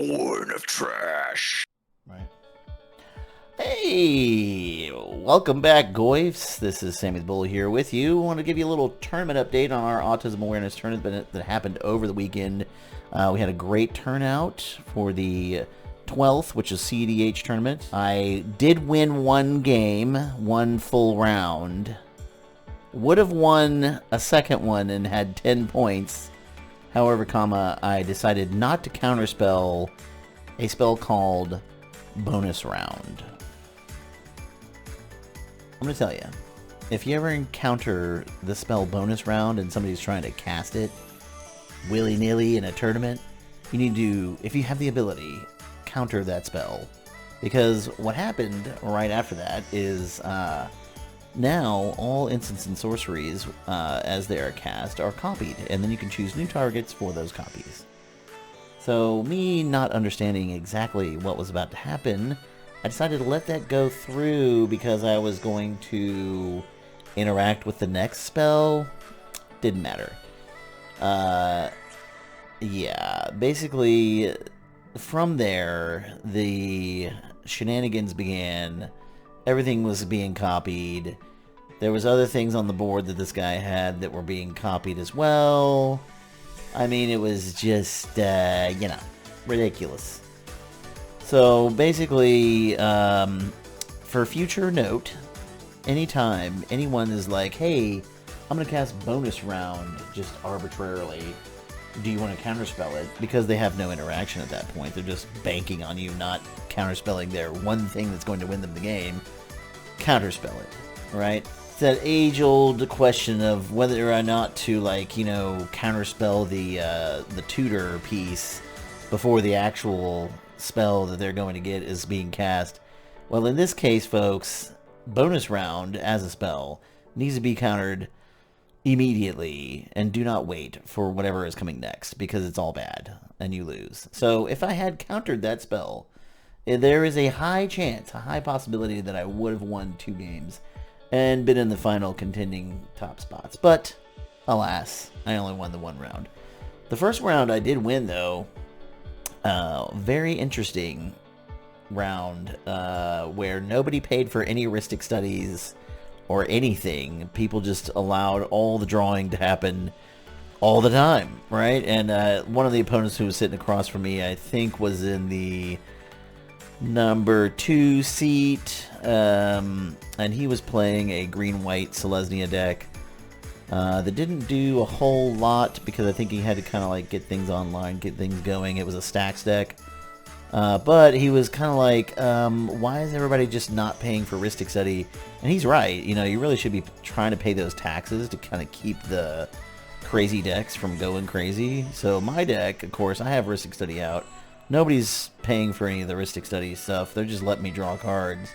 born of trash. Right. Hey, welcome back, Goyfs. This is Sammy the Bull here with you. I want to give you a little tournament update on our Autism Awareness Tournament that happened over the weekend. We had a great turnout for the 12th, which is cEDH tournament. I did win one game, one full round. Would have won a second one and had 10 points. However, I decided not to counterspell a spell called Bonus Round. I'm going to tell you, if you ever encounter the spell Bonus Round and somebody's trying to cast it willy-nilly in a tournament, you need to, if you have the ability, counter that spell. Because what happened right after that is now all instants and sorceries, as they are cast, are copied, and then you can choose new targets for those copies. So me not understanding exactly what was about to happen, I decided to let that go through because I was going to interact with the next spell. Didn't matter. Yeah, basically from there the shenanigans began. Everything was being copied. There was other things on the board that this guy had that were being copied as well. I mean, it was just, ridiculous. So, basically, for future note, anytime anyone is like, hey, I'm going to cast Bonus Round just arbitrarily, do you want to counterspell it? Because they have no interaction at that point. They're just banking on you not counterspelling their one thing that's going to win them the game. Counterspell it, right? It's that age-old question of whether or not to, counterspell the tutor piece before the actual spell that they're going to get is being cast. Well, in this case, folks, Bonus Round as a spell needs to be countered immediately, and do not wait for whatever is coming next, because it's all bad and you lose. So if I had countered that spell, there is a high chance, a high possibility that I would have won 2 games and been in the final contending top spots. But alas, I only won the 1 round. The first round I did win, though. Very interesting round, where nobody paid for any heuristic studies or anything. People just allowed all the drawing to happen all the time, right? And one of the opponents who was sitting across from me, I think, was in the number 2 seat, and he was playing a green-white Selesnya deck that didn't do a whole lot, because I think he had to kind of get things online, get things going. It was a stacks deck. But he was kind of like, why is everybody just not paying for heuristic study? And he's right. You really should be trying to pay those taxes to kind of keep the crazy decks from going crazy. So my deck, of course, I have heuristic study out. Nobody's paying for any of the heuristic study stuff. They're just letting me draw cards.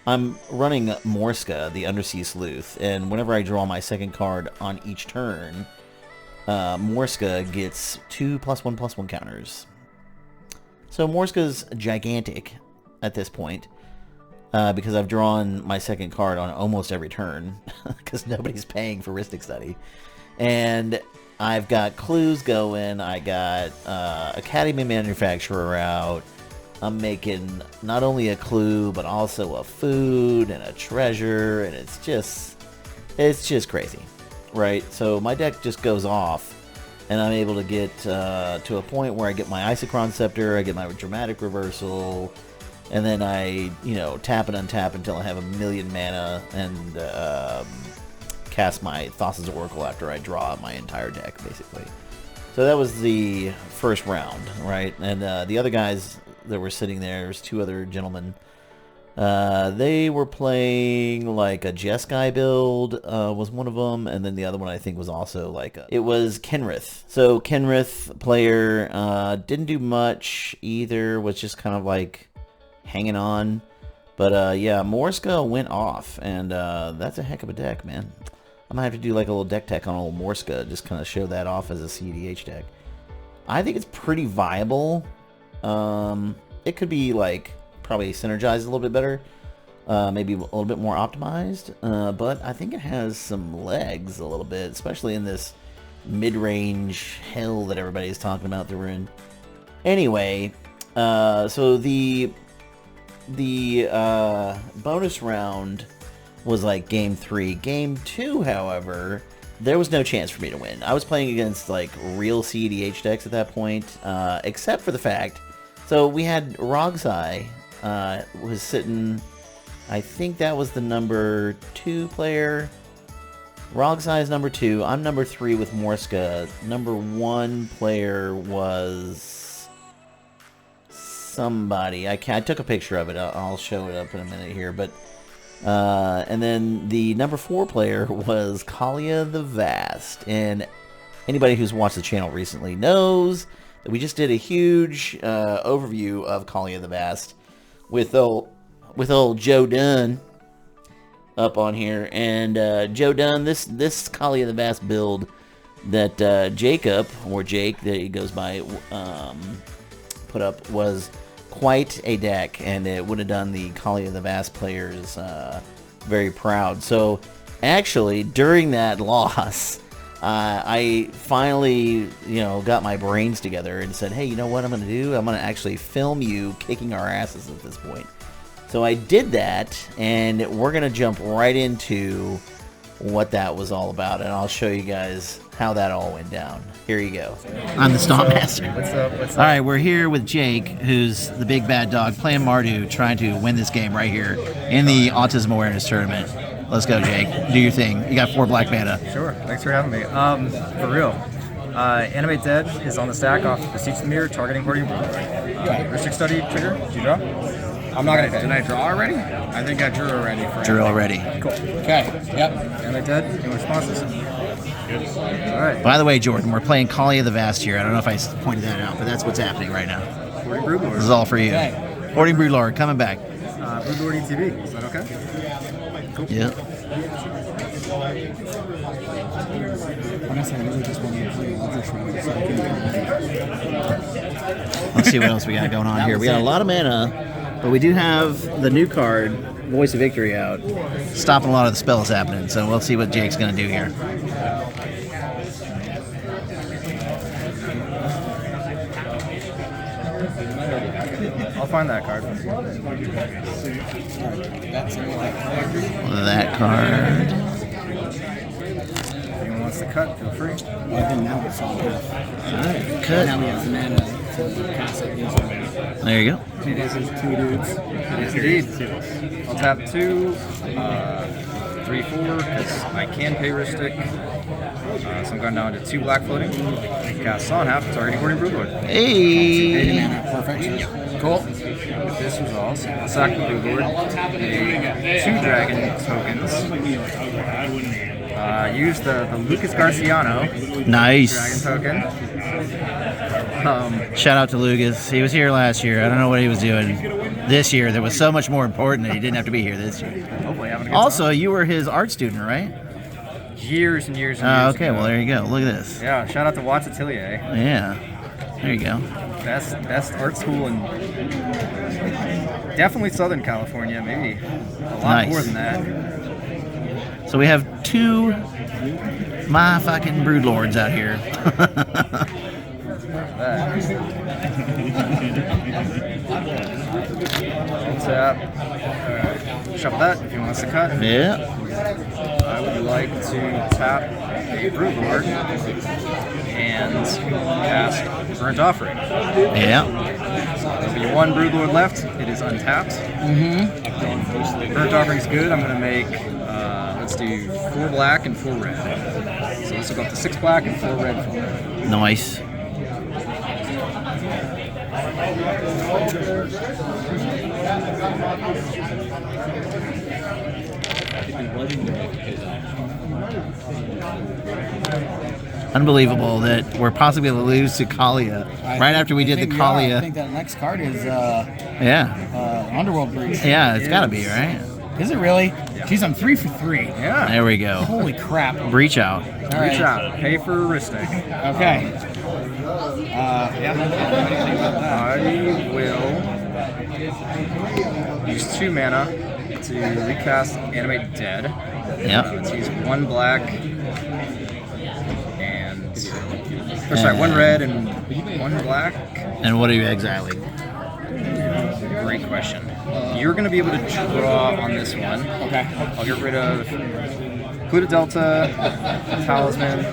I'm running Morska, the Undersea Sleuth, and whenever I draw my second card on each turn, Morska gets 2 +1/+1 counters. So Morska's gigantic at this point, because I've drawn my second card on almost every turn, because nobody's paying for heuristic study. And I've got clues going, I got Academy Manufacturer out, I'm making not only a clue, but also a food and a treasure, and it's just crazy, right? So my deck just goes off, and I'm able to get to a point where I get my Isochron Scepter, I get my Dramatic Reversal, and then I, tap and untap until I have 1,000,000 mana, and cast my Thassa's Oracle after I draw out my entire deck, basically. So that was the first round, right? And the other guys that were sitting there's 2 other gentlemen. They were playing like a Jeskai build, was one of them, and then the other one I think was also it was Kenrith. So Kenrith player didn't do much either, was just kind of hanging on. But yeah, Morska went off, and that's a heck of a deck, man. I'm gonna have to do a little deck tech on old Morska, just kind of show that off as a cEDH deck. I think it's pretty viable. It could be probably synergized a little bit better, maybe a little bit more optimized, but I think it has some legs a little bit, especially in this mid-range hell that everybody's talking about that we're in. Anyway, So the bonus round was like game 3. Game 2, however, there was no chance for me to win. I was playing against like real cEDH decks at that point, except for the fact. So we had Rogsai was sitting. I think that was the number 2 player. Rogsai is number 2. I'm number 3 with Morska. Number 1 player was somebody. I took a picture of it. I'll show it up in a minute here. But and then the number 4 player was Kaalia the Vast. And anybody who's watched the channel recently knows that we just did a huge overview of Kaalia the Vast with old Joe Dunn up on here. And Joe Dunn, this Kaalia the Vast build that Jacob, or Jake that he goes by, put up was quite a deck, and it would have done the Kaalia the Vast players very proud. So actually during that loss, I finally, got my brains together and said, hey, you know what I'm going to do? I'm going to actually film you kicking our asses at this point. So I did that, and we're going to jump right into what that was all about, and I'll show you guys how that all went down. Here you go. I'm the Stomp Master. What's up? All right, we're here with Jake, who's the big bad dog, playing Mardu, trying to win this game right here in the Autism Awareness Tournament. Let's go, Jake. Do your thing. You got 4 black mana. Sure. Thanks for having me. For real. Animate Dead is on the stack off the Beseech the Mirror, targeting Hoarding Brew. Restrict Study trigger. Did you draw? I'm not gonna. Did I draw already? I think I drew already. Drew already. Cool. Okay. Yep. Animate Dead. Any responses? All right. By the way, Jordan, we're playing Kaalia the Vast here. I don't know if I pointed that out, but that's what's happening right now. Hoarding Brew Lord. This is all for you. Okay. Hoarding Brew Lord, coming back. Brew Lord ETB. Is that okay? Cool. Yeah. Honestly, I really just wanted to play Ultra Shredder so I can Let's see what else we got going on here. We got a lot of mana, but we do have the new card, Voice of Victory, out, stopping a lot of the spells happening. So we'll see what Jake's going to do here. I'll find that card. That card. Anyone wants to cut, feel free. Well, I think now it's on half. All right, cut. Now we have the mana to cast it. There you go. Two daces, 2 dudes. Indeed. I'll tap 2, 3, 4, because I can pay Ristic. So I'm going down to 2 black floating. Cast on half, targeting Hoarding Brood Lord. Hey. Mana, perfect. Cool. With this resolves, sack the Brood Lord. 2 dragon tokens. Use the Lucas Garciano Nice. dragon token. Shout out to Lucas. He was here last year. I don't know what he was doing this year that was so much more important that he didn't have to be here this year. Hopefully having a good Also, time. you were his art student, right? Years and years and years Okay, ago. well, there you go. Look at this. Yeah, shout out to Watts Atelier. Yeah. There you go. Best art school in definitely Southern California, maybe a lot Nice. more than that. So we have 2 my fucking brood lords out here. Tap. Shuffle that if he wants to cut. Yeah. I would like to tap a Brood Lord and cast Burnt Offering. Yeah. There'll be 1 Brood Lord left. It is untapped. Burnt Offering's good. I'm going to make, let's do 4 black and 4 red. So this will go up to 6 black and 4 red. Nice. Unbelievable that we're possibly going to lose to Kaalia right after we did the Kaalia. I think that next card is Yeah. Underworld Breach. Yeah, it's got to be, right? Is it really? Geez, I'm 3 for 3. Yeah. There we go. Holy crap. Breach out. All Reach right. out. Pay for Ristic. Okay. I will use 2 mana to recast Animate Dead. Yep. Let's use 1 black and... Or sorry, 1 red and 1 black. And what are you exiling? Great question. You're going to be able to draw on this one. Okay. I'll get rid of Pluto Delta, Talisman,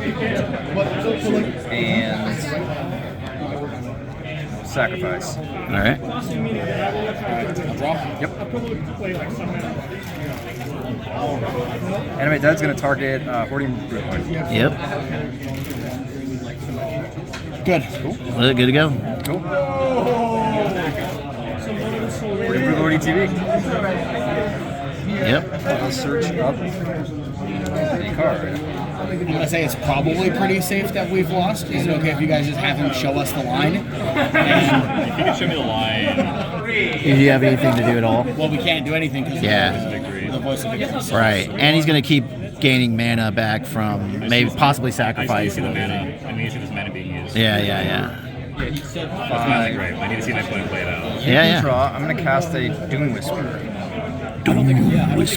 and Sacrifice. All right. I'll draw. Yep. Animate Dead's going to target Hoarding Broodlord. Yep. Good. Cool. Well, good to go. Cool. Hoarding Broodlord ETB. Yep. I'll search up a card. I'm gonna say it's probably pretty safe that we've lost. Is it okay if you guys just have him show us the line? If you can show me the line, Do you have anything to do at all? Well, we can't do anything because victory. the voice of victory. Right. And he's going to keep gaining mana back from maybe possibly I just need to sacrifice. see the mana. I need to see this mana being used. Yeah. That's not great. I need to see my opponent play it out. Yeah. Draw. I'm going to cast a Doom Whisperer. I don't think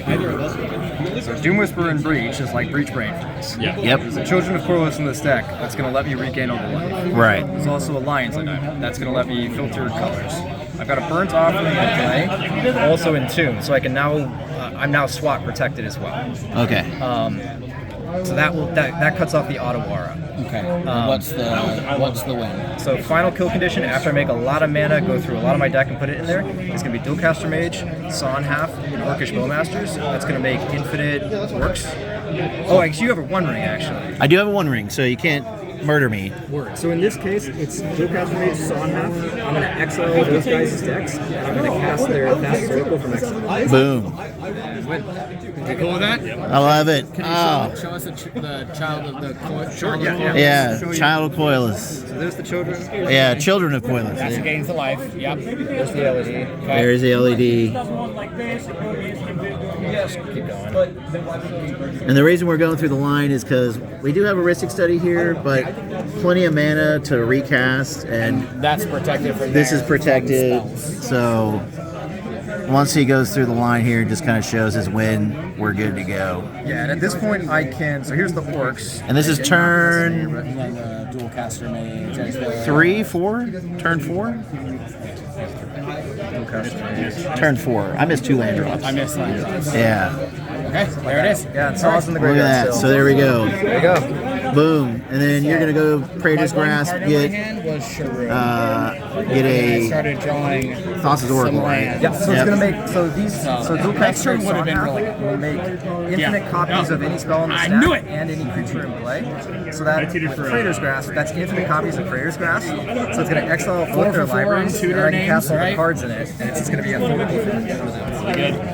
either of us. So Doom Whisperer and Breach is like Breach Brain Freeze. Yeah. Yep. There's a Children of Corliss in this deck that's going to let me regain all the life. Right. There's also Alliance in it that's going to let me filter colors. I've got a Burnt Offering in play, also in Tomb, so I can now I'm now SWAT protected as well. Okay. So that cuts off the Otawara. Okay. What's the win? So final kill condition after I make a lot of mana, go through a lot of my deck and put it in there. It's going to be Dualcaster Mage, Sawn Half, and Orcish Bowmasters. That's going to make infinite orcs. Oh, actually, you have a One Ring actually. I do have a One Ring, so you can't murder me. So in this case, it's Dualcaster Mage, Sawn Half. I'm going to exile those guys' decks, and I'm going to cast their Fast Oracle from exile. Boom. You cool with that? I love it. Oh. Show us the child of the court. Sure, yeah. Yeah. Child of Coilus. So there's the children. Yeah. Children of Coilus. That's against the life. Yep. There's the LED. There's the LED. Keep going. And the reason we're going through the line is because we do have a Ristic Study here, but plenty of mana to recast, and That's protected from this there is protected. from spells. So once he goes through the line here, it just kind of shows his win. We're good to go. Yeah, and at this point I can. So here's the orcs. And this is turn And then the dual caster mage as the 3, 4, turn 4, turn 4. I missed 2 land drops. I missed that. Yeah. Okay, there it is. Yeah, and Saw's in the Look graveyard at that. still. So there we go. There you go. Boom. And then you're gonna go Praetor's Grasp, My get hand was Shrew. get I a started drawing Thassa's Oracle, some right? land. Yeah, so Yep. it's gonna make so Dualcaster Next turn Mage would have been Sawn really Half will make infinite Yeah. copies of any spell in the I stack knew it. and any creature in play. So that with Praetor's Grasp, that's infinite copies of Praetor's Grasp. So it's gonna exile 4 of their for 4 on libraries, tutor and I can cast all the names, cards in it, and it's just gonna be a 4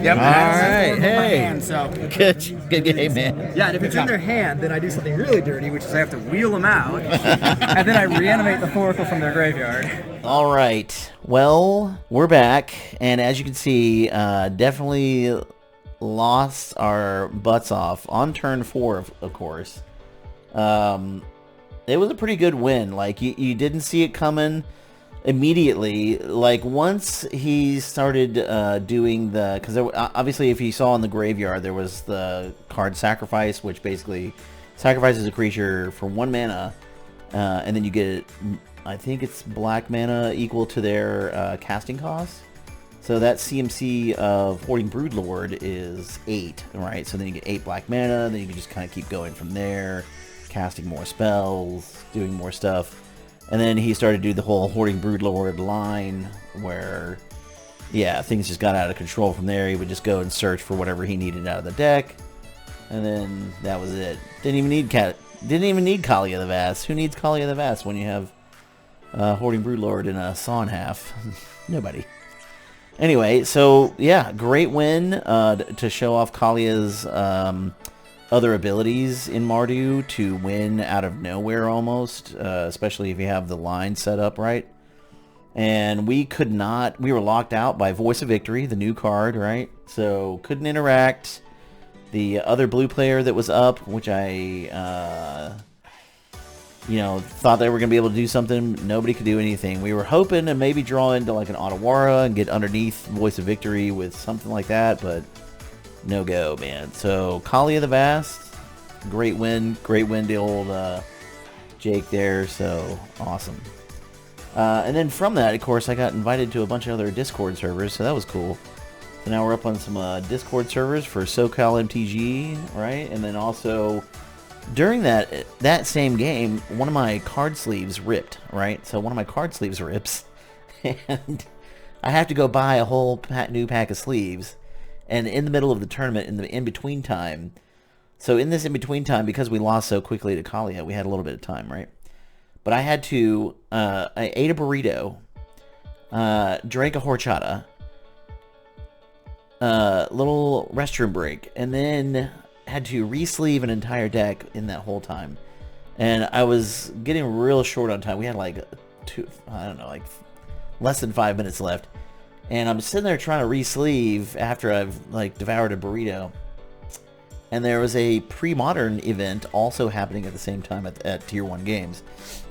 Yep. All right. Hey. And so Good game, man. Yeah, and if it's in their hand, then I do something really dirty, which is I have to wheel them out, and then I reanimate the Oracle from their graveyard. All right. Well, we're back, and as you can see, definitely lost our butts off on turn 4, of course. It was a pretty good win. Like you didn't see it coming immediately. Like once he started doing the, because obviously if you saw in the graveyard there was the card Sacrifice, which basically sacrifices a creature for 1 mana, and then you get, I think it's black mana equal to their casting cost. So that CMC of Hoarding Broodlord is 8, right? So then you get 8 black mana, then you can just kind of keep going from there, casting more spells, doing more stuff. And then he started to do the whole Hoarding Broodlord line where, yeah, things just got out of control from there. He would just go and search for whatever he needed out of the deck. And then that was it. Didn't even need Kaalia the Vast. Who needs Kaalia the Vast when you have Hoarding Broodlord and a Sawn Half? Nobody. Anyway, so yeah, great win to show off Kaalia's other abilities in Mardu to win out of nowhere almost, especially if you have the line set up right. And we were locked out by Voice of Victory, the new card, right? So couldn't interact. The other blue player that was up, which I thought they were going to be able to do something. Nobody could do anything. We were hoping to maybe draw into like an Otawara and get underneath Voice of Victory with something like that, but no go, man. So Kaalia the Vast, great win to old Jake there. So awesome. And then from that, of course, I got invited to a bunch of other Discord servers, so that was cool. So now we're up on some Discord servers for SoCal MTG, right? And then also, during that same game, one of my card sleeves ripped, right? So one of my card sleeves rips, and I have to go buy a whole new pack of sleeves. And in the middle of the tournament, in the in-between time, so in this in-between time, because we lost so quickly to Kaalia, we had a little bit of time, right? But I had to, I ate a burrito, drank a horchata, little restroom break, and then had to re-sleeve an entire deck in that whole time. And I was getting real short on time. We had like less than 5 minutes left. And I'm sitting there trying to re-sleeve after I've like devoured a burrito. And there was a Premodern event also happening at the same time at Tier 1 Games.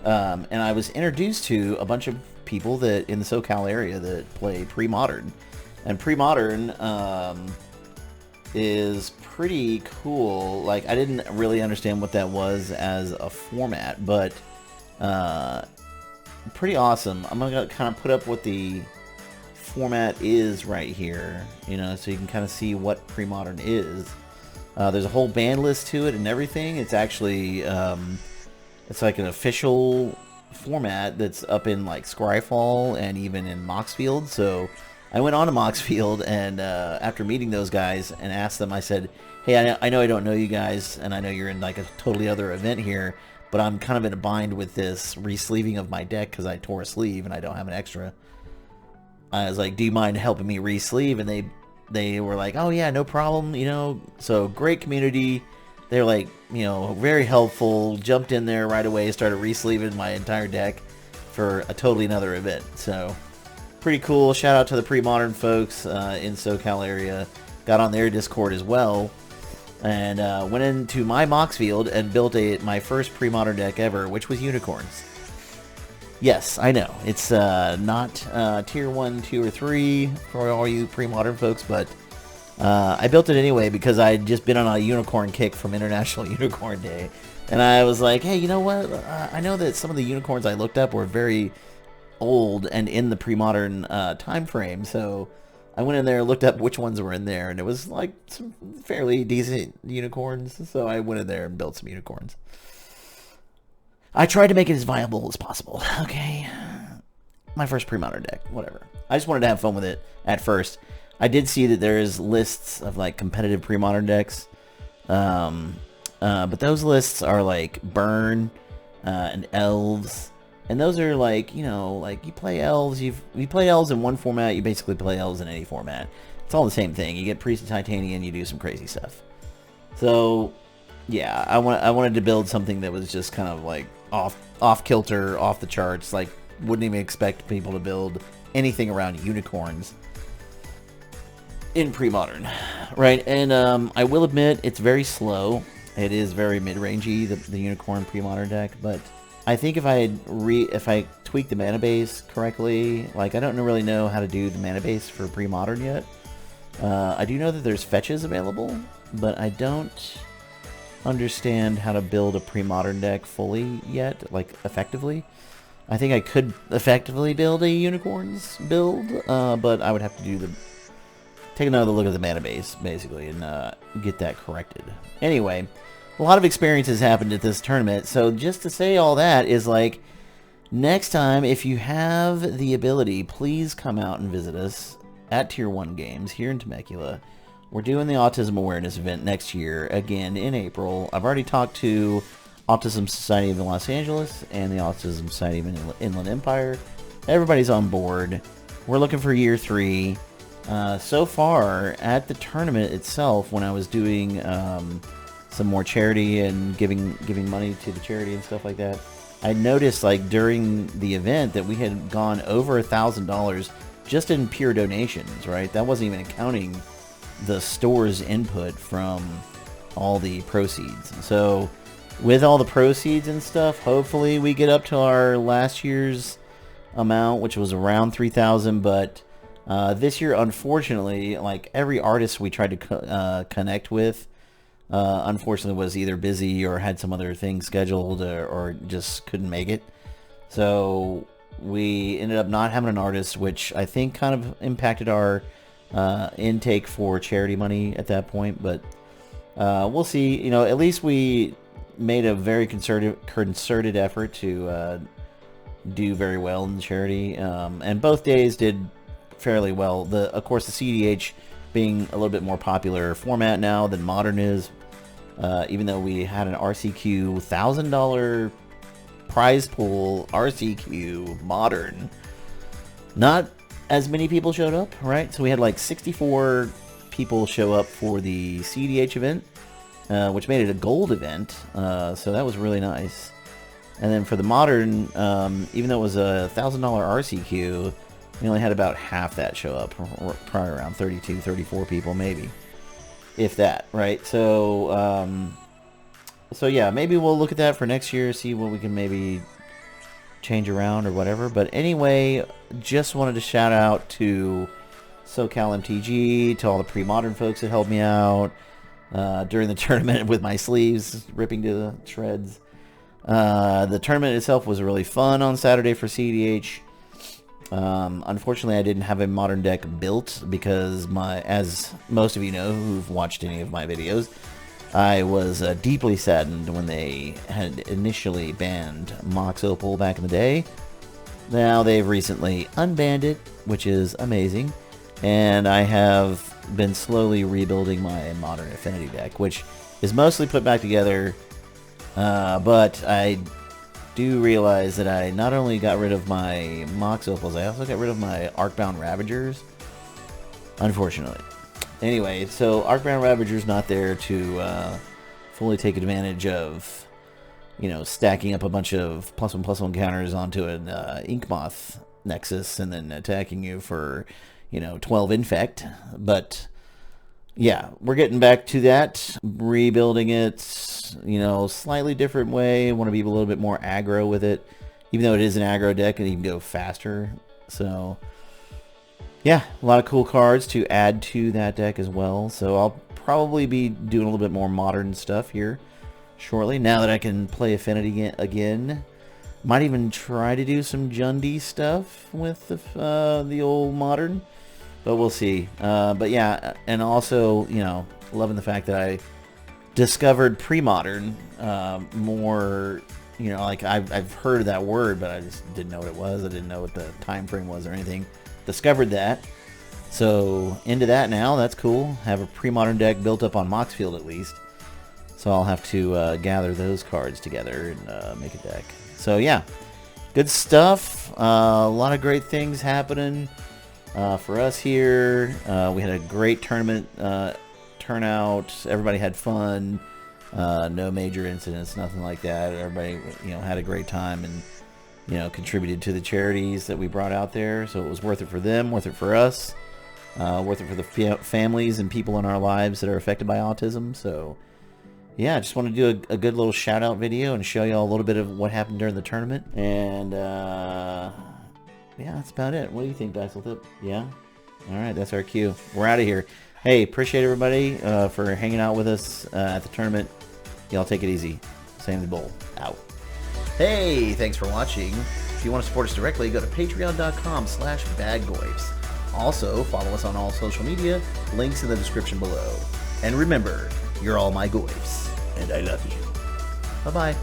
And I was introduced to a bunch of people that in the SoCal area that play Premodern. And Premodern is pretty cool. Like, I didn't really understand what that was as a format, but pretty awesome. I'm going to kind of put up what the format is right here, you know, so you can kind of see what Premodern is. There's a whole ban list to it and everything. It's actually, it's like an official format that's up in like Scryfall and even in Moxfield. So I went on to Moxfield and after meeting those guys and asked them, I said, hey, I know I don't know you guys and I know you're in like a totally other event here, but I'm kind of in a bind with this re-sleeving of my deck because I tore a sleeve and I don't have an extra. I was like, do you mind helping me re-sleeve? And they were like, oh yeah, no problem, you know. So great community. They're like, you know, very helpful. Jumped in there right away, started re-sleeving my entire deck for a totally another event. So pretty cool. Shout out to the Premodern folks in SoCal area. Got on their Discord as well. And went into my Moxfield and built my first Premodern deck ever, which was Unicorns. Yes, I know. It's not Tier 1, 2, or 3 for all you Premodern folks, but I built it anyway because I had just been on a unicorn kick from International Unicorn Day. And I was like, hey, you know what? I know that some of the unicorns I looked up were very old and in the Premodern time frame, so I went in there, looked up which ones were in there, and it was like some fairly decent unicorns, so I went in there and built some unicorns. I tried to make it as viable as possible. Okay. My first Premodern deck. Whatever. I just wanted to have fun with it at first. I did see that there is lists of like competitive Premodern decks. But those lists are like Burn and Elves. And those are like, you know, like you play Elves. You play Elves in one format. You basically play Elves in any format. It's all the same thing. You get Priest of Titanium. You do some crazy stuff. So yeah, I wanted to build something that was just kind of like off kilter, off the charts. Like, wouldn't even expect people to build anything around unicorns in Premodern, right? And I will admit it's very slow. It is very mid-rangey, the unicorn Premodern deck. But I think if I tweak the mana base correctly, like I don't really know how to do the mana base for Premodern yet. I do know that there's fetches available, but I don't understand how to build a Premodern deck fully yet, like effectively. I think I could effectively build a unicorns build, but I would have to take another look at the mana base basically and get that corrected. Anyway, a lot of experiences happened at this tournament, so just to say all that is like, next time if you have the ability, please come out and visit us at Tier 1 Games here in Temecula. We're doing the Autism Awareness event next year, again in April. I've already talked to Autism Society of Los Angeles and the Autism Society of Inland Empire. Everybody's on board. We're looking for year 3. So far, at the tournament itself, when I was doing some more charity and giving money to the charity and stuff like that, I noticed like during the event that we had gone over $1,000 just in pure donations, right? That wasn't even counting the store's input from all the proceeds. So with all the proceeds and stuff, hopefully we get up to our last year's amount, which was around 3,000. But this year, unfortunately, like every artist we tried to connect with, unfortunately was either busy or had some other thing scheduled or just couldn't make it. So we ended up not having an artist, which I think kind of impacted our intake for charity money at that point. But we'll see. You know, at least we made a very concerted effort to do very well in the charity, and both days did fairly well. Of course, the cEDH being a little bit more popular format now than Modern is, even though we had an RCQ $1,000 prize pool RCQ Modern, not as many people showed up, right? So we had like 64 people show up for the cEDH event, which made it a gold event, so that was really nice. And then for the Modern, even though it was a $1,000 RCQ, we only had about half that show up, probably around 32, 34 people, maybe, if that, right? So, so yeah, maybe we'll look at that for next year, see what we can maybe change around or whatever. But anyway, just wanted to shout out to SoCal MTG, to all the Premodern folks that helped me out during the tournament with my sleeves ripping to the shreds. The tournament itself was really fun on Saturday for cEDH. Unfortunately, I didn't have a Modern deck built because as most of you know who've watched any of my videos, I was deeply saddened when they had initially banned Mox Opal back in the day. Now they've recently unbanned it, which is amazing, and I have been slowly rebuilding my Modern Affinity deck, which is mostly put back together, but I do realize that I not only got rid of my Mox Opals, I also got rid of my Arcbound Ravagers, unfortunately. Anyway, so Arcbound Ravager's not there to fully take advantage of, you know, stacking up a bunch of +1/+1 counters onto an Inkmoth Nexus and then attacking you for, you know, 12 Infect. But yeah, we're getting back to that, rebuilding it, you know, slightly different way. Want to be a little bit more aggro with it, even though it is an aggro deck and you can go faster. So yeah, a lot of cool cards to add to that deck as well. So I'll probably be doing a little bit more Modern stuff here shortly, now that I can play Affinity again. Might even try to do some Jundi stuff with the old Modern, but we'll see. But yeah, and also, you know, loving the fact that I discovered Premodern more. You know, like I've heard of that word, but I just didn't know what it was. I didn't know what the time frame was or anything. Discovered that, so into that now. That's cool. Have a Premodern deck built up on Moxfield at least, so I'll have to gather those cards together and make a deck. So yeah, good stuff. A lot of great things happening for us here. We had a great tournament turnout. Everybody had fun. No major incidents, nothing like that. Everybody, you know, had a great time and, you know, contributed to the charities that we brought out there. So it was worth it for them, worth it for us, worth it for the families and people in our lives that are affected by autism. So yeah, I just want to do a good little shout out video and show you all a little bit of what happened during the tournament. And yeah, that's about it. What do you think, Baxeltip? Yeah? All right, that's our cue. We're out of here. Hey, appreciate everybody for hanging out with us at the tournament. Y'all take it easy. Sammy the Bull, out. Hey, thanks for watching. If you want to support us directly, go to patreon.com/badgoyfs. Also, follow us on all social media, links in the description below. And remember, you're all my Goyfs, and I love you. Bye-bye.